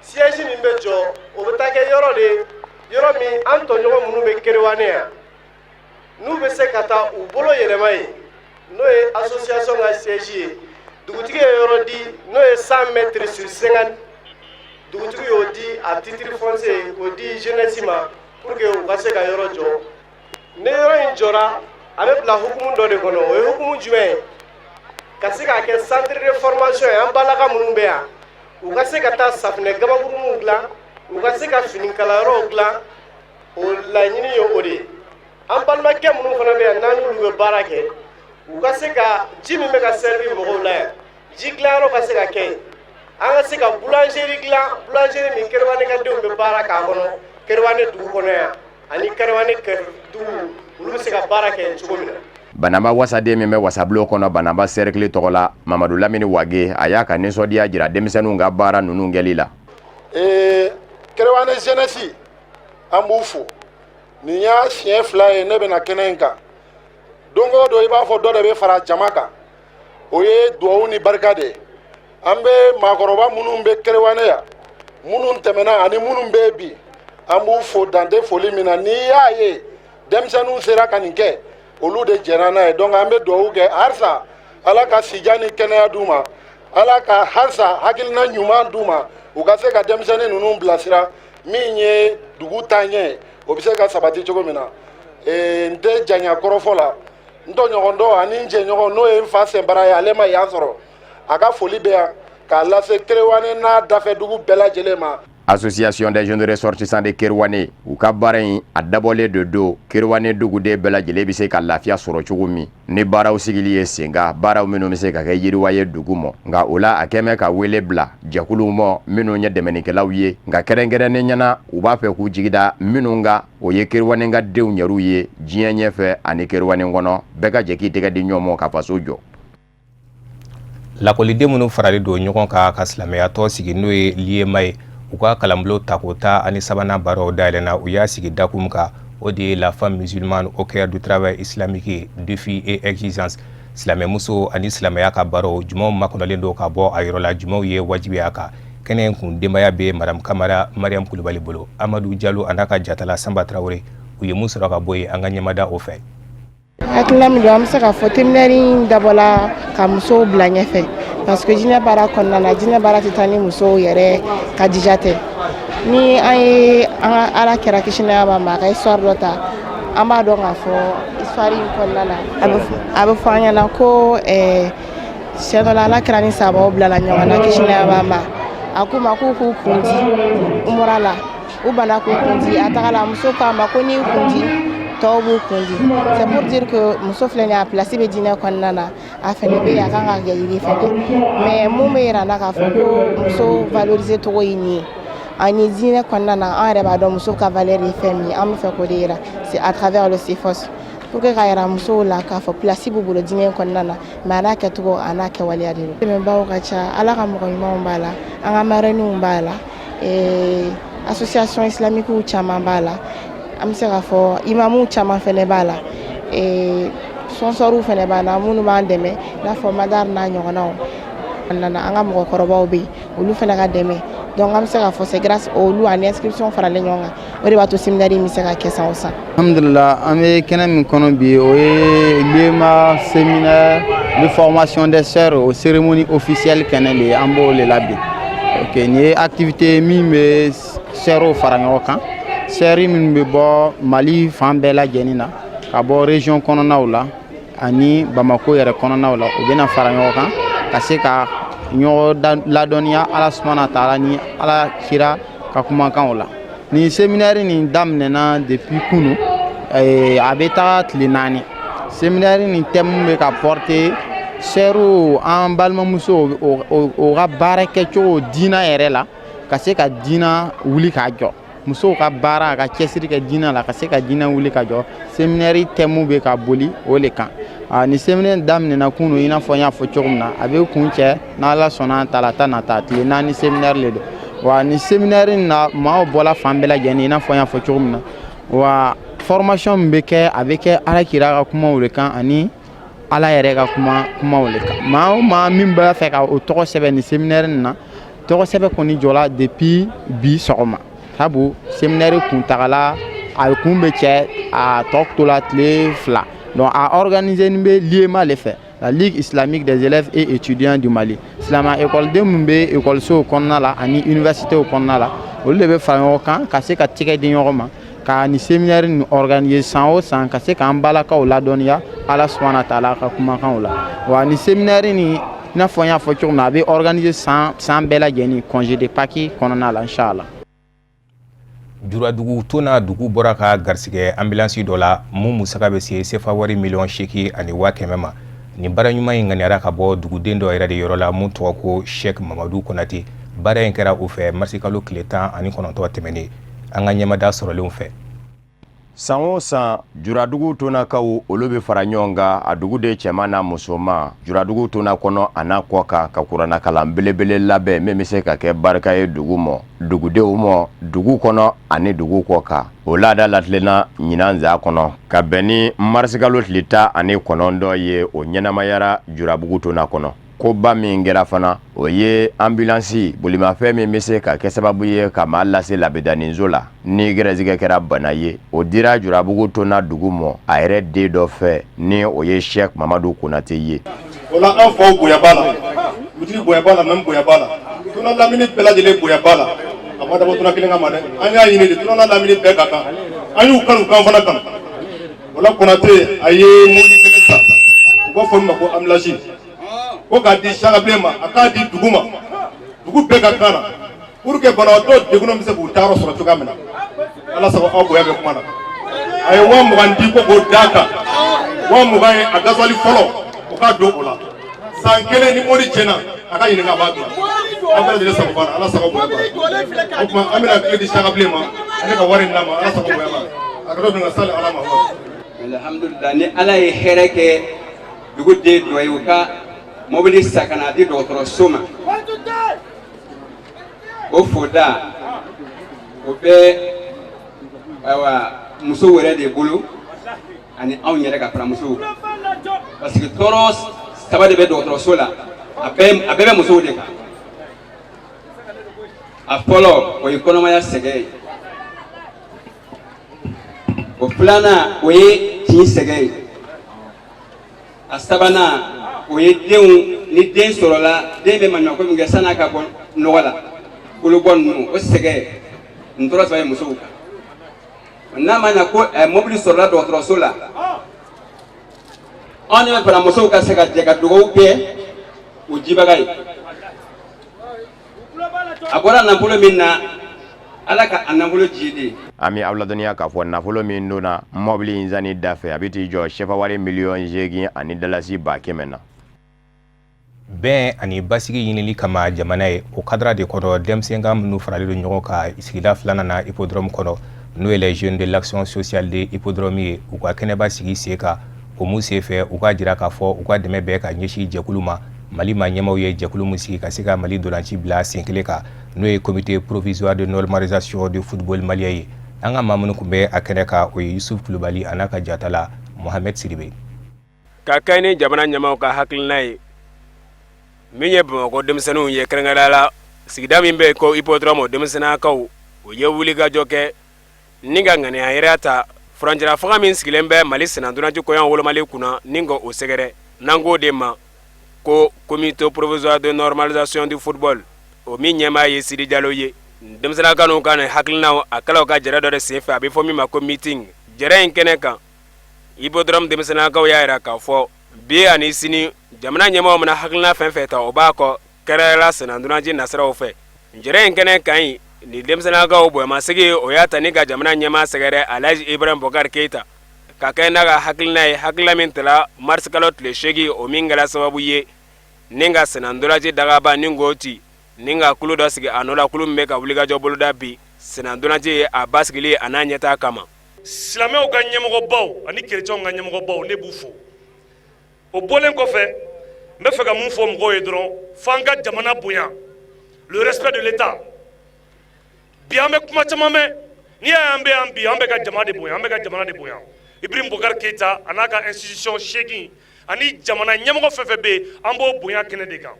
siège min bɛ jɔ o bɛ taa kɛ yɔrɔ de ye yɔrɔ min an tɔɲɔgɔn minnu bɛ Keriwane yan n'u bɛ se ka taa u bolo yɛlɛma ye n'o ye association ka siège ye dugutigi ye yɔrɔ di n'o ye 100 mètres sur 50 dugutigi y'o di a titre foncier k'o di jeunesse ma pour que u ka se ka yɔrɔ jɔ ni yɔrɔ in jɔra a bɛ bila hukumu dɔ de kɔnɔ o ye hukumu jumɛn ye ka se k'a kɛ centre de formation ye an balaka minnu bɛ yan u ka se ka taa safinɛ gabakuruninw dilan u ka se ka finikalayɔrɔw dilan o laɲini ye o de ye an balimakɛ minnu fana bɛ yan n'an n'olu bɛ baara kɛ u ka se ka ji min bɛ ka servi mɔgɔw la yan ji dilanyɔrɔ ka se ka kɛ yen an ka se ka boulangerie dilan boulangerie min Kerewane ka denw bɛ baara k'a kɔnɔ Kerewane dugu kɔnɔ yan ani Kerewane dugu olu bɛ se ka baara kɛ cogo min na. Banamba wasaden min bɛ wasabulon kɔnɔ Banamba cercle tɔgɔ la Mamadu Lamini Wage a y'a ka nisɔndiya jira denmisɛnninw ka baara ninnu kɛli la. Kerewane jeunesse an b'u fo nin y'a siɲɛ 2 ye ne bɛna kɛnɛ in kan don o don I b'a fɔ dɔ de bɛ fara jama kan o ye duwawu ni barika de ye an bɛ maakɔrɔba minnu bɛ Kerewane yan minnu tɛmɛna ani minnu bɛ bi an b'u fo dante foli min na n'i y'a ye denmisɛnninw sera ka nin kɛ olu de jɛnna n'a ye donc an bɛ duwawu kɛ halisa Ala ka sijan ni kɛnɛya d'u ma Ala ka halisa hakilina ɲuman d'u ma u ka se ka denmisɛnnin ninnu bilasira min ye dugu taaɲɛ o bɛ se ka sabati cogo min na n tɛ janya kɔrɔfɔ la n tɔɲɔgɔn dɔ ani n jɛɲɔgɔn n'o ye n fa Sɛnbara ye ale ma yan sɔrɔ a ka foli bɛ yan k'a lase Kerewane n'a dafɛ dugu bɛɛ lajɛlen ma. Association des jeunes ressortissants de Kerewane u ka baara in a dabɔlen de don Kerewane duguden bɛɛ lajɛlen bɛ se ka lafiya sɔrɔ cogo min ni baaraw sigili ye senga baaraw minnu bɛ se ka kɛ yiriwa ye dugu ma nka o la a kɛmɛ ka wele bila jɛkuluw ma minnu ye dɛmɛnikɛlaw ye nka kɛrɛnkɛrɛnnen ɲɛna u b'a fɛ k'u jigida minnu ka o ye Kerewane ka denw yɛrɛw ye diɲɛ ɲɛfɛ ani Kerewane kɔnɔ bɛɛ ka jɛ k'i tɛgɛ di ɲɔgɔn ma ka faso jɔ. Lakɔliden minnu faralen don ɲɔgɔn kan ka silamɛya tɔ sigi n'o ye Liyema ye u ka kalanbulon takota ani sabanan baaraw dayɛlɛnna u y'a sigi dakum kan o de ye la femme musulmane au cœur du travail islamique défi et exigence silamɛmuso ani silamɛya ka baaraw jumaw makɔnɔlen don ka bɔ a yɔrɔ la jumaw ye wajibiya kan kɛnɛ in kun denbaya bɛ Madame Kamara Mariam Kulibali bolo Amadou Diallo a n'a ka jatala Samba Traoré u ye mun sɔrɔ ka bɔ yen an ka ɲɛmada o fɛ. Hakilina min don an bɛ se k'a fɔ séminaire dabɔla ka musow bila ɲɛfɛ parce que jinɛ baara kɔnɔna na jinɛ baara tɛ taa ni musow yɛrɛ ka dija tɛ ni an ye an ka Ala kɛra kisi nɛɛma b'a ma a ka histoire dɔ ta an b'a dɔn k'a fɔ histoire in kɔnɔna la a bɛ fɔ an ɲɛna ko siɲɛ dɔ la Ala kɛra ni sahabaw bilala ɲɔgɔn na kisi nɛɛma b'a ma a k'u ma k'u k'u kun di umura la u bana k'u kun di a tagala muso k'a ma ko n'i kun di tɔw b'u kun di c'est pour dire que muso filɛ nin ye a place bɛ diinɛ kɔnɔna na a fɛnɛ bɛ yen a kan ka kɛ yiri fɛnɛ mais mun bɛ yira n na k'a fɔ ko muso valoriser cogo ye nin ye ani diinɛ kɔnɔna na an yɛrɛ b'a dɔn muso ka valeur ye fɛn min ye an bɛ fɛ k'o de yira c'est à travers le CEFOS pour que ka yira musow la k'a fɔ place b'u bolo diinɛ kɔnɔna na mais a n'a kɛcogo a n'a kɛwaleya de don dɛmɛbaaw ka ca Ala ka mɔgɔ ɲumanw b'a la an ka marraines b'a la association islamique caman b'a la an bɛ se k'a fɔ imamuw caman fɛnɛ b'a la sponsoriw fɛnɛ b'an na minnu b'an dɛmɛ i n'a fɔ Madar n'a ɲɔgɔnnaw an ka mɔgɔkɔrɔbaw bɛ yen olu fɛnɛ ka dɛmɛ donc an bɛ se k'a fɔ c'est grâce olu ani inscription faralen ɲɔgɔn kan o de b'a to séminaire in bɛ se ka kɛ san o san. Alhamdulillah an bɛ kɛnɛ min kɔnɔ bi o ye Liyema séminaire de formation des sœurs aux cérémonies officielles kɛnɛ de ye an b'o de la bi ok nin ye activité min bɛ sœurw fara ɲɔgɔn kan. Seri min bɛ bɔ Mali fan bɛɛ lajɛlen na ka bɔ région kɔnɔnaw la ani Bamako yɛrɛ kɔnɔnaw la u bɛna fara ɲɔgɔn kan ka se ka ɲɔgɔn ladɔnniya Ala subahana wataala ni Ala kira ka kumakanw la nin séminaire nin daminɛna depuis kunu a bɛ taga tile 4 séminaire nin thème bɛ ka porter sɛriw an balimamuso o ka baara kɛcogo diina yɛrɛ la ka se ka diina wuli k'a jɔ musow ka baara ka cɛsiri kɛ diina la ka se ka diina wuli ka jɔ séminaire thème bɛ ka boli o le kan ni séminaire daminɛna kunu i n'a fɔ n y'a fɔ cogo min na a bɛ kun cɛ n'Ala sɔnna ta la ta nata tile 4 séminaire le don wa ni séminaire na maaw bɔla fan bɛɛ lajɛlen i n'a fɔ n y'a fɔ cogo min na wa formation min bɛ kɛ a bɛ kɛ Ala kira ka kumaw le kan ani Ala yɛrɛ ka kumaw le kan maa o maa min b'a fɛ ka o tɔgɔ sɛbɛn ni séminaire na tɔgɔ sɛbɛn kɔni jɔla depuis bi sɔgɔma sabu séminaire kuntagala a kun bɛ cɛ a tɔ tola tile 2 donc a organisé nin bɛ Liyema le fɛ la Ligue islamique des élèves et étudiants du Mali silamɛ école den min bɛ école kɔnɔna la ani université kɔnɔna la olu de bɛ fara ɲɔgɔn kan ka se ka tigɛ di ɲɔgɔn ma ka ni séminaire nin organiser san o san ka se k'an balakaw ladɔnniya Ala subahana wataala ka kumakanw la wa ni séminaire nin i n'a fɔ n y'a fɔ cogo min na a bɛ organiser san bɛɛ lajɛlen congé de Pâques kɔnɔna la inchallah. Juradugu tona dugu bɔra ka garsigɛ ambulance dɔ la mun musaka bɛ se sefa wari miliyɔn 8 ani 500 ma ni bara ɲuman in ŋaniyara ka bɔ duguden dɔ yɛrɛ de yɔrɔ la mun tɔgɔ ko Sheikh Mamadou Konate. Baara in kɛra u fɛ marisi kalo tile 19 tɛmɛnen an ka ɲɛmada sɔrɔlenw fɛ. San o san juradugu tonakaw olu bɛ fara ɲɔgɔn kan a dugu de cɛman n'a musoman juradugu tona kɔnɔ a n'a kɔ kan ka kuranna kalan belebele labɛn min bɛ se ka kɛ barika ye dugu mɔ dugudenw mɔ dugu kɔnɔ ani dugu kɔ kan o laada latilenna ɲinan zaa kɔnɔ ka bɛn ni marisikalo tile 19 ye o ɲɛnamayara jurabugu tona kɔnɔ koba min kɛra fana o ye ambulansi bolimafɛn min bɛ se ka kɛ sababu ye ka maa lase labedaninso la ni gɛrɛsigɛ kɛra bana ye o dira jurabugu tona dugu mɔ a yɛrɛ den dɔ fɛ ni o ye Sheikh Mamadou Konate ye. O la an faw bonya b'a la dugutigi bonya b'a la même bonya b'a la tuna lamini bɛɛ lajɛlen bonya b'a la a ma dabɔ tuna kelen kama dɛ an y'a ɲini de tuna lamini bɛɛ ka kan an y'u kanu kan fana kan o la Konate a ye mobili kelen ta u b'a fɔ min ma ko ambulance ko k'a di sagabilen ma a k'a di dugu ma dugu bɛɛ ka kan na pour que banabaatɔ degunna bɛ se k'u taayɔrɔ sɔrɔ cogoya min na ala sago aw bonya bɛ kuma na a ye 20 di ko k'o d'a kan 20 ye a gasoil fɔlɔ o k'a don o la san kelen ni mɔni tiɲɛna a ka ɲininka a b'a dilan an bɛɛ lajɛlen sago b'a la ala sago bonya b'a la o tuma an bɛna tile di sagabilen ma ale ka wari in d'a ma ala sago bonya b'a la a ka dɔ dun ka sali ala ma. Alhamdulillah ni ala ye hɛrɛ kɛ duguden dɔ ye u ka mobili sa ka na di dɔgɔtɔrɔso ma o foda o bɛ muso wɛrɛ de bolo ani anw yɛrɛ ka faramusow parce que tɔɔrɔ saba de bɛ dɔgɔtɔrɔso la a bɛɛ bɛ musow de kan a fɔlɔ o ye kɔnɔmaya sɛgɛn ye o filanan o ye tin sɛgɛn ye a sabanan o ye denw ni den sɔrɔla den bɛ maɲumako min kɛ san'a ka bɔ nɔgɔ la kolobɔ ninnu o sɛgɛn nin tɔɔrɔ saba ye musow kan n'a ma ɲɛ ko mobili sɔrɔla dɔgɔtɔrɔso la anw de bɛ fara musow ka se ka jɛ ka dugawu kɛ o jibaga ye a bɔra nafolo min na ala ka a nafolo ji de. An bɛ aw ladɔnniya k'a fɔ nafolo min donna mɔbili in zani da fɛ a bɛ t'i jɔ sɛfawari 8,000,000 ani dalasi 100,000 na. Bɛn ani basigi ɲinili kama jamana ye o kadira de kɔnɔ denmisɛnninkan minnu faralen don ɲɔgɔn kan sigida 2nan na hippodrome kɔnɔ n'o ye les jeunes de l'action sociale de hippodrome ye u ka kɛnɛba sigi sen kan o mun senfɛ u ka jira k'a fɔ u ka dɛmɛ bɛɛ ka ɲɛsin jɛkulu ma Mali ma ɲɛmaw ye jɛkulu mun sigi ka se ka Mali dolanci bila sen kelen kan n'o ye comité provisoire de normalisation du football malien ye an ka maa minnu kun bɛ a kɛnɛ kan o ye Yusuf Kulubali a n'a ka jata la Mohamed Sidibe. Ka kɛ ni jamana ɲɛmaw ka hakilina ye min ye Bamakɔ denmisɛnninw ye kɛrɛnkɛrɛnnenya la sigida min bɛ ko hippodrome denmisɛnninyakaw o ye wulikajɔ kɛ ni ka ŋaniya yɛrɛ ta furancɛla faga min sigilen bɛ Mali senatɔnnaci kɔɲɔ wolomali kunna ni ka o sɛgɛrɛ n'an k'o de ma ko comité provisoire de normalisation du football o min ɲɛmaa ye Sidi Jalo ye denmisɛnninyaka ninnu ka hakilinaw a kɛlaw ka jɛrɛ dɔ de senfɛ a bɛ fɔ min ma ko meeting jɛrɛ in kɛnɛ kan hippodrome denmisɛnninyakaw y'a yira k'a fɔ bi ani sini jamana ɲɛmaaw mana hakilina fɛn fɛn ta o b'a kɔ kɛrɛla senatɔnnaci nasiraw fɛ jɛrɛ in kɛnɛ kan ɲi ni denmisɛnninyakaw bɔnmasigi o y'a ta ni ka jamana ɲɛmaa sɛgɛrɛ Alhaji Ibrahim Bokar Keita ka kɛ n'a ka hakilina ye hakilina min tala mars kalo tile 8 o min kɛra sababu ye ni ka senatɔnnaci dagaba ni k'o ci ni ka kulu dɔ sigi a nɔ la kulu min bɛ ka wulikajɔ boloda bi senatɔnnaci ye a basigili a n'a ɲɛtaa kama. Silamɛw ka ɲɛmɔgɔbaw ani kerecɛnw ka ɲɛmɔgɔbaw ne b'u fo o bɔlen kɔfɛ n bɛ fɛ ka mun fɔ mɔgɔw ye dɔrɔn f'an ka jamana bonya le respect de l'État bi an bɛ kuma caman mɛn n'i y'a ye an bɛ yan bi an bɛ ka jamana de bonya an bɛ ka jamana de bonya Ibrahim Bokar Keita a n'a ka institution 8 ani jamana ɲɛmɔgɔ fɛn fɛn bɛ yen an b'o bonya kɛnɛ de kan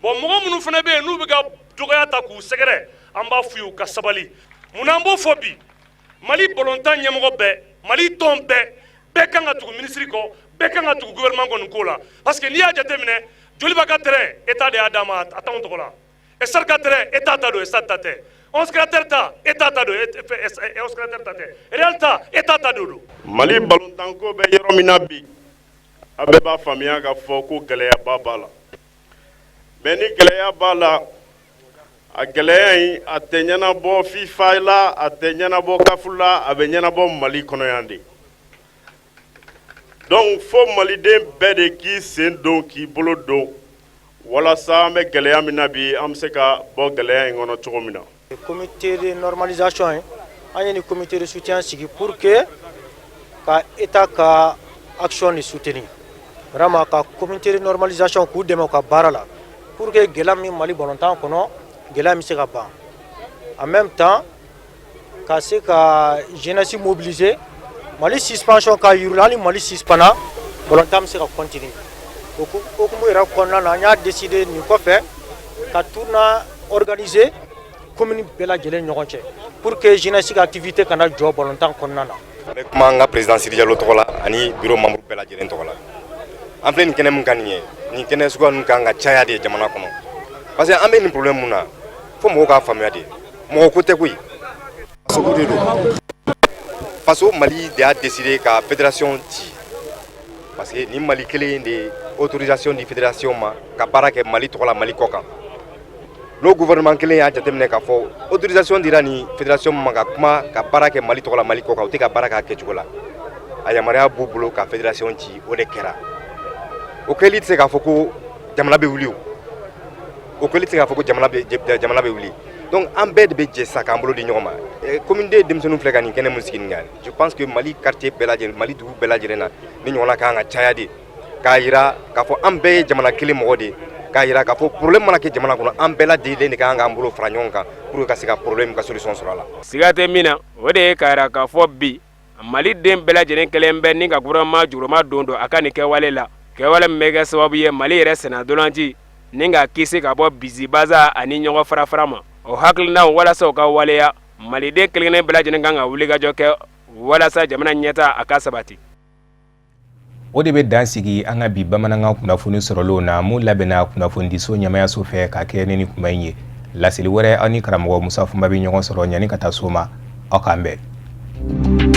bon mɔgɔ minnu fana bɛ yen n'u bɛ ka dɔgɔya ta k'u sɛgɛrɛ an b'a f'u ye u ka sabali munna an b'o fɔ bi Mali balontan ɲɛmɔgɔ bɛɛ Mali tɔn bɛɛ kan ka tugu ministre kɔ bɛɛ kan ka tugu gouvernement kɔ nin ko la parce que n'i y'a jateminɛ Joliba ka terrain État de y'a d'a ma a t'anw tɔgɔ la Esar ka terrain État ta don Esar ta tɛ 11 secrétaire ta État ta don 11 secrétaire ta tɛ Real ta État ta don Mali balontan ko bɛ yɔrɔ min na bi a bɛɛ b'a faamuya k'a fɔ ko gɛlɛyaba b'a la mais ni gɛlɛya b'a la a gɛlɛya in a tɛ ɲɛnabɔ FIFA la a tɛ ɲɛnabɔ CAF la a bɛ ɲɛnabɔ Mali kɔnɔ yan de donc fo maliden bɛɛ de k'i sen don k'i bolo don walasa an bɛ gɛlɛya min na bi an bɛ se ka bɔ gɛlɛya in kɔnɔ cogo min na. Comité de normalisation an ye ni comité de soutien sigi pour que ka état ka action ni soutenir vraiment ka comité de normalisation k'u dɛmɛ u ka baara la pour que gɛlɛya min Mali balontan kɔnɔ gɛlɛya min se ka ban en même temps ka se ka jeunesse mobiliser Mali suspension ka yurula ni Mali suspana balontan se ka continuer o kuma yɛrɛ kɔnɔna na an y'a décider nin kɔfɛ ka tournoi organiser commune bɛɛ lajɛlen ɲɔgɔn cɛ pour que jeunesse ka activité kana jɔ balontan kɔnɔna na. An bɛ kuma an ka président Sidi Jalo tɔgɔ la ani bureau membre bɛɛ lajɛlen tɔgɔ la. An filɛ nin kɛnɛ min kan nin ye nin kɛnɛ suguya ninnu kan ka caya de jamana kɔnɔ parce que an bɛ nin problème mun na fo mɔgɔw k'a faamuya de mɔgɔ ko tɛ koyi. Faso de don faso Mali de y'a décidé ka fédération ci parce que ni Mali kelen de autorisation di fédération ma ka baara kɛ Mali tɔgɔ la Mali kɔ kan n'o gouvernement kelen y'a jateminɛ k'a fɔ autorisation dira ni fédération ma ka kuma ka baara kɛ Mali tɔgɔ la Mali kɔ kan u tɛ ka baara k'a kɛcogo la a yamaruya b'u bolo ka fédération ci o de kɛra o kɛli tɛ se k'a fɔ ko jamana bɛ wuli o kɛli tɛ se k'a fɔ ko jamana bɛ wuli donc an bɛɛ de bɛ jɛ sa k'an bolo di ɲɔgɔn ma commune de denmisɛnninw filɛ ka nin kɛnɛ mun sigi nin kan je pense que Mali quartier bɛɛ lajɛlen Mali dugu bɛɛ lajɛlen na ni ɲɔgɔnna kan ka caya de k'a yira k'a fɔ an bɛɛ ye jamana kelen mɔgɔ de k'a yira k'a fɔ problème mana kɛ jamana kɔnɔ an bɛɛ lajɛlen de kan k'an bolo fara ɲɔgɔn kan pour ka se ka problème ka solution sɔrɔ a la. Siga tɛ min na o de ye k'a yira k'a fɔ bi Mali den bɛɛ lajɛlen kelen bɛ ni ka gouvernement juruma don a ka nin kɛwale la kɛwale min bɛ kɛ sababu ye Mali yɛrɛ sennadolanci ni ka kisi ka bɔ bizibaza ani ɲɔgɔn farafara ma o hakilinaw walasa u ka waleya Maliden kelen bɛɛ lajɛlen kan ka wuli ka jɔ kɛ walasa jamana ɲɛta a ka sabati. O de bɛ dan sigi an ka bi bamanankan kunnafoni sɔrɔlenw na mun labɛnna kunnafonidiso ɲɛmayaso fɛ ka kɛ ni kuma in ye laseli wɛrɛ aw ni karamɔgɔ Musa Funba bɛ ɲɔgɔn sɔrɔ yanni ka taa so ma aw k'an bɛn.